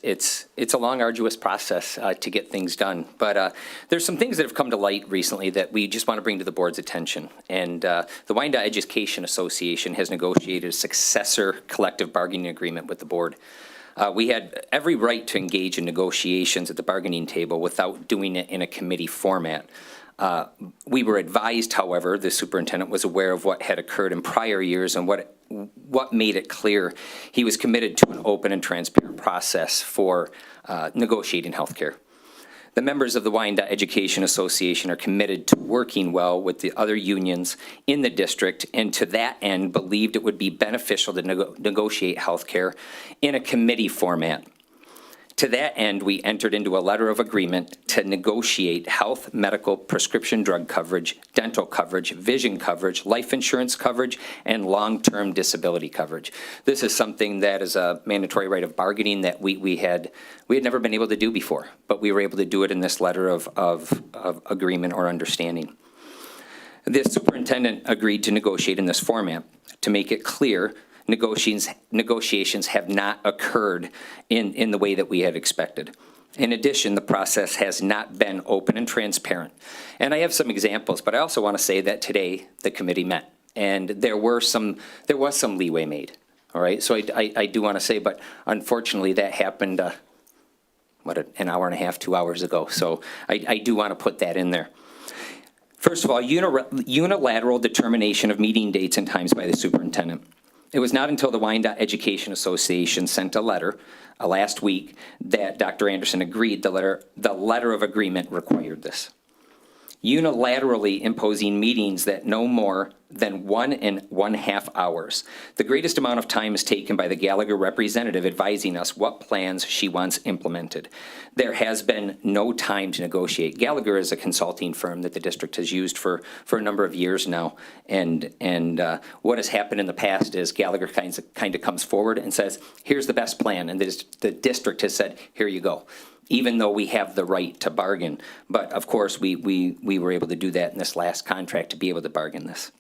a long, arduous process to get things done. But there's some things that have come to light recently that we just want to bring to the board's attention. And the Wyandotte Education Association has negotiated a successor collective bargaining agreement with the board. We had every right to engage in negotiations at the bargaining table without doing it in a committee format. We were advised, however, the superintendent was aware of what had occurred in prior years and what made it clear he was committed to an open and transparent process for negotiating healthcare. The members of the Wyandotte Education Association are committed to working well with the other unions in the district, and to that end believed it would be beneficial to negotiate healthcare in a committee format. To that end, we entered into a letter of agreement to negotiate health, medical, prescription drug coverage, dental coverage, vision coverage, life insurance coverage, and long-term disability coverage. This is something that is a mandatory right of bargaining that we had never been able to do before, but we were able to do it in this letter of agreement or understanding. The superintendent agreed to negotiate in this format. To make it clear, negotiations have not occurred in the way that we had expected. In addition, the process has not been open and transparent. And I have some examples, but I also want to say that today the committee met, and there was some leeway made. All right, so I do want to say, but unfortunately that happened, an hour and a half, 2 hours ago. So I do want to put that in there. First of all, unilateral determination of meeting dates and times by the superintendent. It was not until the Wyandotte Education Association sent a letter last week that Dr. Anderson agreed the letter of agreement required this. Unilaterally imposing meetings that no more than 1.5 hours. The greatest amount of time is taken by the Gallagher representative advising us what plans she wants implemented. There has been no time to negotiate. Gallagher is a consulting firm that the district has used for a number of years now. And what has happened in the past is Gallagher kind of comes forward and says, here's the best plan. And the district has said, here you go, even though we have the right to bargain. But of course, we were able to do that in this last contract to be able to bargain this.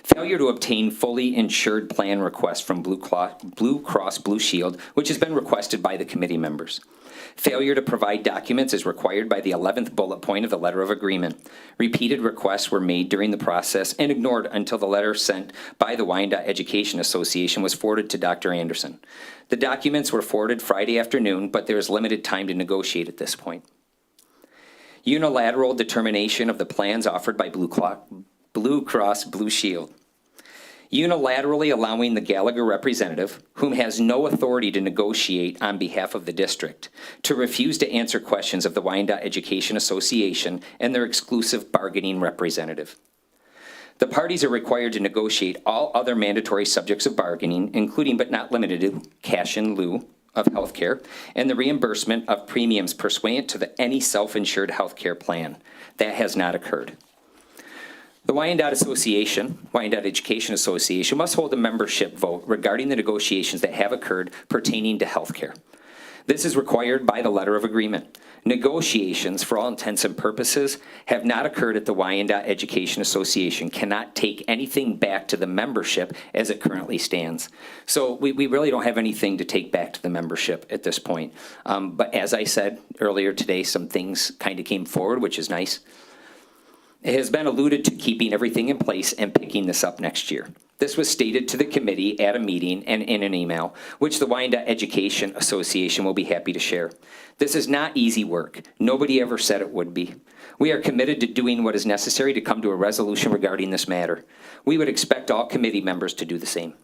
Failure to obtain fully insured plan requests from Blue Cross Blue Shield, which has been requested by the committee members. Failure to provide documents is required by the 11th bullet point of the letter of agreement. Repeated requests were made during the process and ignored until the letter sent by the Wyandotte Education Association was forwarded to Dr. Anderson. The documents were forwarded Friday afternoon, but there is limited time to negotiate at this point. Unilateral determination of the plans offered by Blue Cross Blue Shield. Unilaterally allowing the Gallagher representative, whom has no authority to negotiate on behalf of the district, to refuse to answer questions of the Wyandotte Education Association and their exclusive bargaining representative. The parties are required to negotiate all other mandatory subjects of bargaining, including but not limited to cash in lieu of health care and the reimbursement of premiums pursuant to any self-insured health care plan. That has not occurred. The Wyandotte Education Association must hold a membership vote regarding the negotiations that have occurred pertaining to health care. This is required by the letter of agreement. Negotiations, for all intents and purposes, have not occurred at the Wyandotte Education Association, cannot take anything back to the membership as it currently stands. So we really don't have anything to take back to the membership at this point. But as I said earlier today, some things kind of came forward, which is nice. It has been alluded to keeping everything in place and picking this up next year. This was stated to the committee at a meeting and in an email, which the Wyandotte Education Association will be happy to share. This is not easy work. Nobody ever said it would be. We are committed to doing what is necessary to come to a resolution regarding this matter. We would expect all committee members to do the same.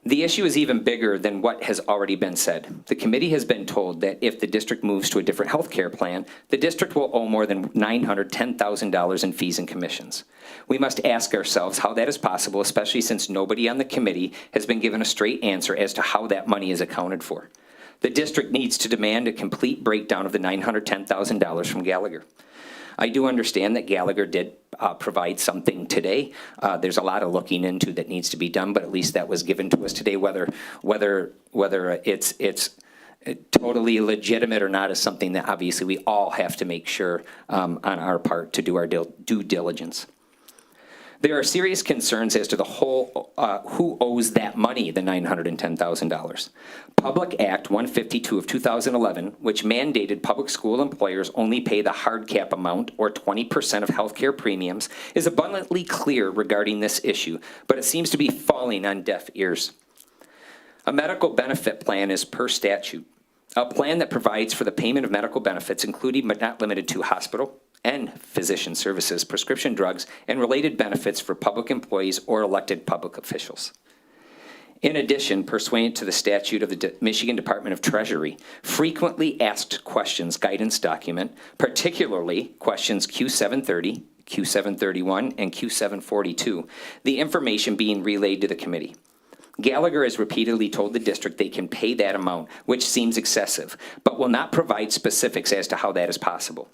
The issue is even bigger than what has already been said. The committee has been told that if the district moves to a different health care plan, the district will owe more than $910,000 in fees and commissions. We must ask ourselves how that is possible, especially since nobody on the committee has been given a straight answer as to how that money is accounted for. The district needs to demand a complete breakdown of the $910,000 from Gallagher. I do understand that Gallagher did provide something today. There's a lot of looking into that needs to be done, but at least that was given to us today. Whether it's totally legitimate or not is something that obviously we all have to make sure on our part to do our due diligence. There are serious concerns as to the whole, who owes that money, the $910,000. Public Act 152 of 2011, which mandated public school employers only pay the hard cap amount, or 20% of healthcare premiums, is abundantly clear regarding this issue, but it seems to be falling on deaf ears. A medical benefit plan is per statute, a plan that provides for the payment of medical benefits, including but not limited to hospital and physician services, prescription drugs, and related benefits for public employees or elected public officials. In addition, pursuant to the statute of the Michigan Department of Treasury, frequently asked questions guidance document, particularly questions Q730, Q731, and Q742, the information being relayed to the committee. Gallagher has repeatedly told the district they can pay that amount, which seems excessive, but will not provide specifics as to how that is possible.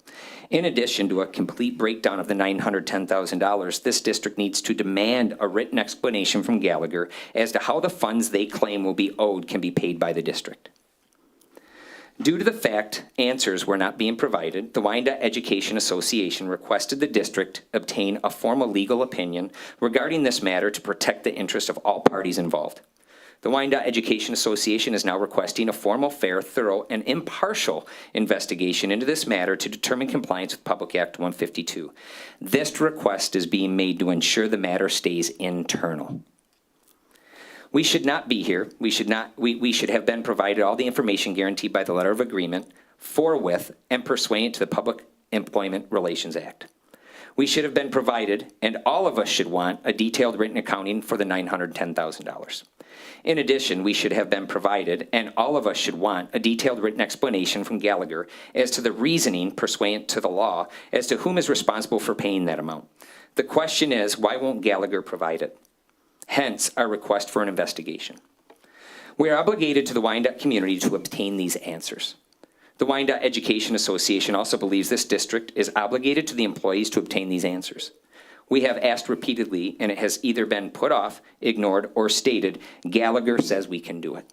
In addition to a complete breakdown of the $910,000, this district needs to demand a written explanation from Gallagher as to how the funds they claim will be owed can be paid by the district. Due to the fact answers were not being provided, the Wyandotte Education Association requested the district obtain a formal legal opinion regarding this matter to protect the interest of all parties involved. The Wyandotte Education Association is now requesting a formal, fair, thorough, and impartial investigation into this matter to determine compliance with Public Act 152. This request is being made to ensure the matter stays internal. We should not be here. We should have been provided all the information guaranteed by the letter of agreement forthwith and pursuant to the Public Employment Relations Act. We should have been provided, and all of us should want, a detailed written accounting for the $910,000. In addition, we should have been provided, and all of us should want, a detailed written explanation from Gallagher as to the reasoning pursuant to the law as to whom is responsible for paying that amount. The question is, why won't Gallagher provide it? Hence, our request for an investigation. We are obligated to the Wyandotte community to obtain these answers. The Wyandotte Education Association also believes this district is obligated to the employees to obtain these answers. We have asked repeatedly, and it has either been put off, ignored, or stated, Gallagher says we can do it.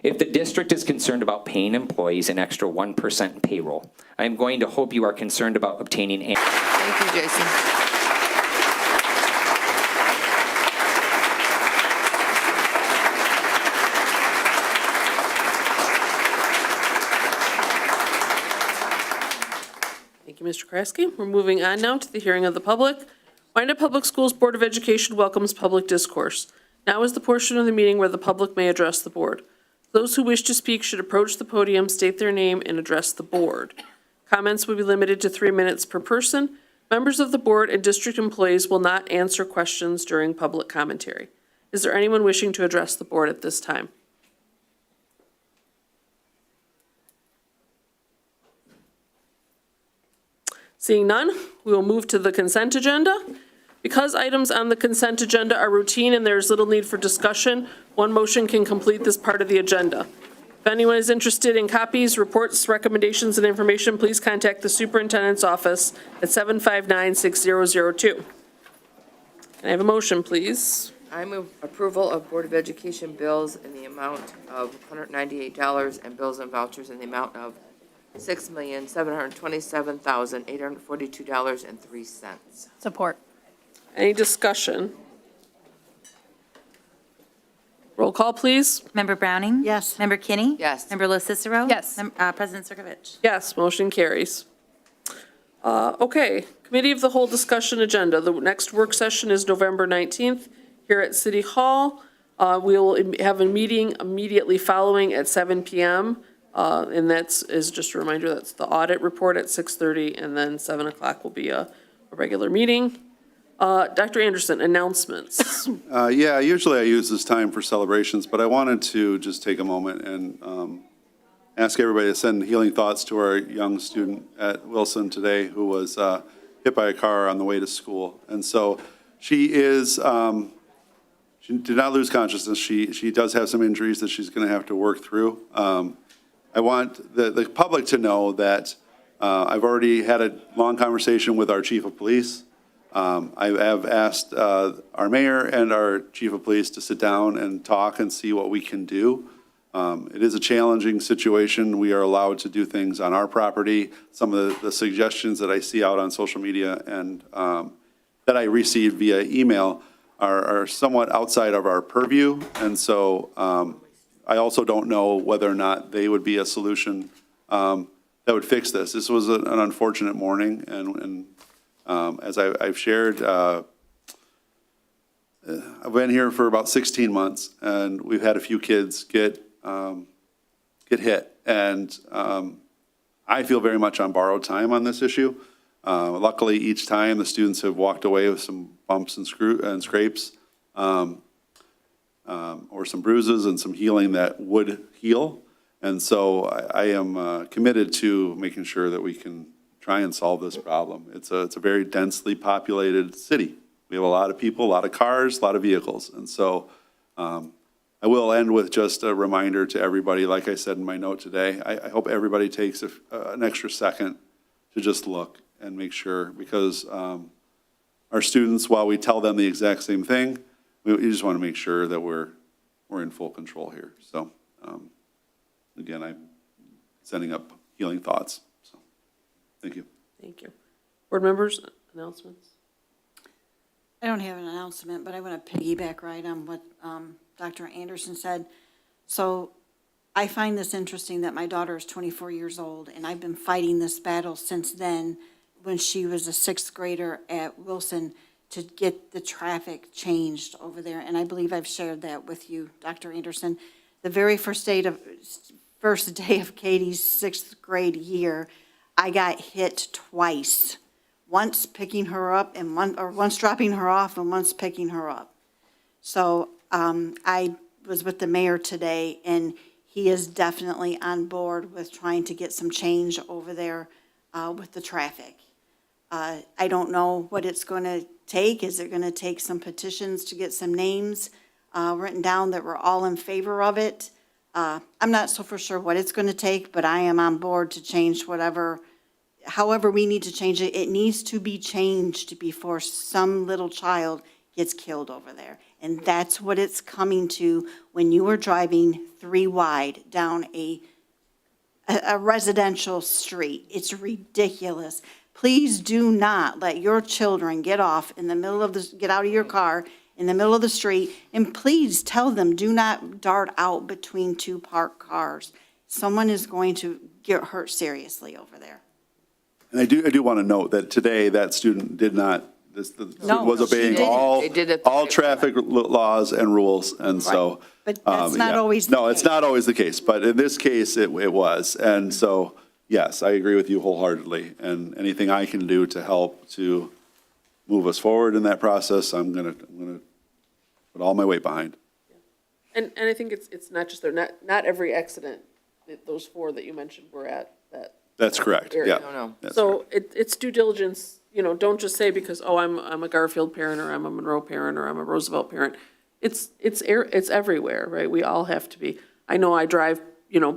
If the district is concerned about paying employees an extra 1% in payroll, I am going to hope you are concerned about obtaining answers. Thank you, Jason. Thank you, Mr. Kraske. We're moving on now to the hearing of the public. Wyandotte Public Schools Board of Education welcomes public discourse. Now is the portion of the meeting where the public may address the board. Those who wish to speak should approach the podium, state their name, and address the board. Comments will be limited to 3 minutes per person. Members of the board and district employees will not answer questions during public commentary. Is there anyone wishing to address the board at this time? Seeing none, we will move to the consent agenda. Because items on the consent agenda are routine and there is little need for discussion, one motion can complete this part of the agenda. If anyone is interested in copies, reports, recommendations, and information, please contact the superintendent's office at 759-6002. Can I have a motion, please? I move approval of Board of Education bills in the amount of $198 and bills and vouchers in the amount of $6,727,842.03. Support. Any discussion? Roll call, please. Member Browning? Yes. Member Kinney? Yes. Member Lo Cicero? Yes. President Circovich? Yes, motion carries. Okay, Committee of the Whole discussion agenda. The next work session is November 19th here at City Hall. We will have a meeting immediately following at 7 p.m. And is just a reminder, that's the audit report at 6:30, and then 7 o'clock will be a regular meeting. Dr. Anderson, announcements. Yeah, usually I use this time for celebrations, but I wanted to just take a moment and ask everybody to send healing thoughts to our young student at Wilson today who was hit by a car on the way to school. And so she did not lose consciousness. She does have some injuries that she's going to have to work through. I want the public to know that I've already had a long conversation with our chief of police. I have asked our mayor and our chief of police to sit down and talk and see what we can do. It is a challenging situation. We are allowed to do things on our property. Some of the suggestions that I see out on social media and that I received via email are somewhat outside of our purview. And so I also don't know whether or not they would be a solution that would fix this. This was an unfortunate morning, and as I've shared, I've been here for about 16 months, and we've had a few kids get hit, and I feel very much on borrowed time on this issue. Luckily, each time the students have walked away with some bumps and scrapes, or some bruises and some healing that would heal. And so I am committed to making sure that we can try and solve this problem. It's a very densely populated city. We have a lot of people, a lot of cars, a lot of vehicles. And so I will end with just a reminder to everybody, like I said in my note today, I hope everybody takes an extra second to just look and make sure, because our students, while we tell them the exact same thing, we just want to make sure that we're in full control here. So, again, I'm sending up healing thoughts. So, thank you. Thank you. Board members, announcements? I don't have an announcement, but I want to piggyback right on what Dr. Anderson said. So I find this interesting that my daughter is 24 years old, and I've been fighting this battle since then, when she was a sixth grader at Wilson, to get the traffic changed over there. And I believe I've shared that with you, Dr. Anderson. The very first day of Katie's sixth grade year, I got hit twice. Once picking her up and once dropping her off and once picking her up. So I was with the mayor today, and he is definitely on board with trying to get some change over there with the traffic. I don't know what it's going to take. Is it going to take some petitions to get some names written down that we're all in favor of it? I'm not so for sure what it's going to take, but I am on board to change however we need to change it. It needs to be changed before some little child gets killed over there. And that's what it's coming to when you are driving 3 wide down a residential street. It's ridiculous. Please do not let your children get out of your car in the middle of the street, and please tell them, do not dart out between 2 parked cars. Someone is going to get hurt seriously over there. And I do want to note that today, that student did not, the student was she obeying didn't. They did it all traffic laws and rules, and so. But that's not yeah. always the No, it's case. not always the case, but in this case, it was. And so, yes, I agree with you wholeheartedly, and anything I can do to help to move us forward in that process, I'm gonna put all my weight behind. And I think it's not just there, not every accident, those 4 that you mentioned were at that. That's correct, yeah. No. That's So it's due diligence, don't just say because, oh, I'm a Garfield parent, or I'm a Monroe parent, or I'm a Roosevelt parent. It's everywhere, right? We all have to be. I know I drive,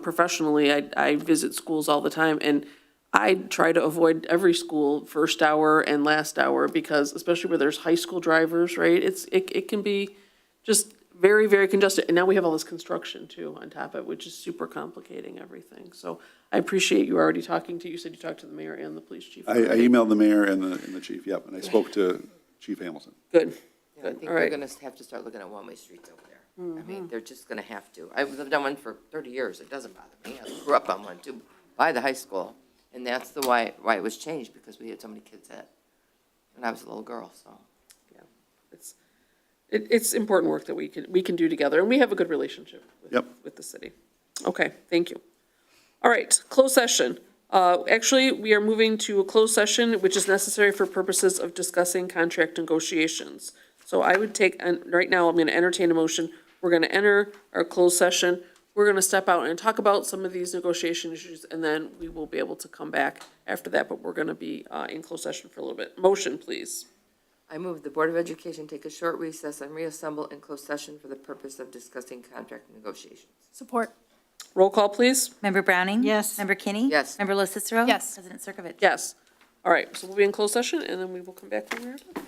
professionally, I visit schools all the time, and I try to avoid every school first hour and last hour, because especially where there's high school drivers, right? It can be just very, very congested. And now we have all this construction too on top of it, which is super complicating everything. So I appreciate you already you said you talked to the mayor and the police chief. I emailed the mayor and the chief, yep, and I spoke to Chief Hamilton. Good, I good, think all they're right. going to have to start looking at one-way streets over there. I mean, they're just going to have to. I've lived on one for 30 years. It doesn't bother me. I grew up on one too, by the high school. And that's why it was changed, because we had so many kids when I was a little girl, so. Yeah, it's important work that we can do together, and we have a good relationship with the city. Okay, thank you. All right, closed session. Actually, we are moving to a closed session, which is necessary for purposes of discussing contract negotiations. So I would right now, I'm going to entertain a motion. We're going to enter our closed session. We're going to step out and talk about some of these negotiation issues, and then we will be able to come back after that, but we're going to be in closed session for a little bit. Motion, please. I move the Board of Education take a short recess and reassemble in closed session for the purpose of discussing contract negotiations. Support. Roll call, please. Member Browning? Yes. Member Kinney? Yes. Member Lo Cicero? Yes. President Circovich? Yes. All right, so we'll be in closed session, and then we will come back when we're done.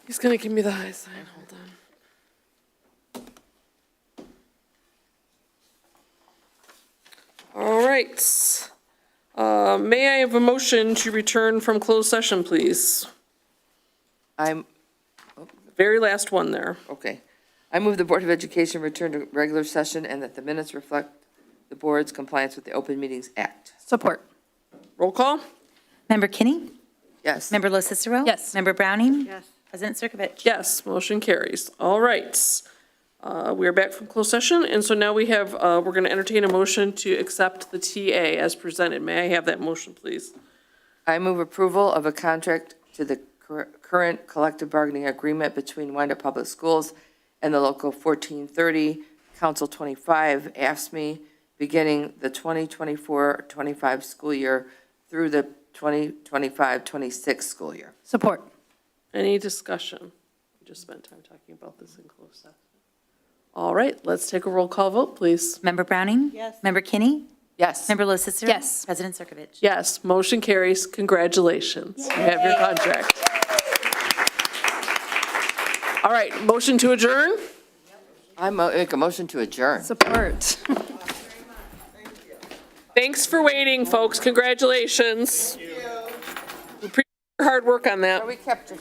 He's gonna give me the high sign, hold on. All right. May I have a motion to return from closed session, please? Very last one there. Okay. I move the Board of Education return to regular session and that the minutes reflect the board's compliance with the Open Meetings Act. Support. Roll call? Member Kinney? Yes. Member Lo Cicero? Yes. Member Browning? Yes. President Circovich? Yes, motion carries. All right. We are back from closed session, and so now we have, we're going to entertain a motion to accept the TA as presented. May I have that motion, please? I move approval of a contract to the current collective bargaining agreement between Wyandotte Public Schools and the Local 1430 Council 25 AFSCME, beginning the 2024-25 school year through the 2025-26 school year. Support. Any discussion? We just spent time talking about this in closed session. All right, let's take a roll call vote, please. Member Browning? Yes. Member Kinney? Yes. Member Lo Cicero? Yes. President Circovich? Yes, motion carries. Congratulations. You have your contract. All right, motion to adjourn? I make a motion to adjourn. Support. Thanks for waiting, folks. Congratulations. We appreciate your hard work on that. We kept your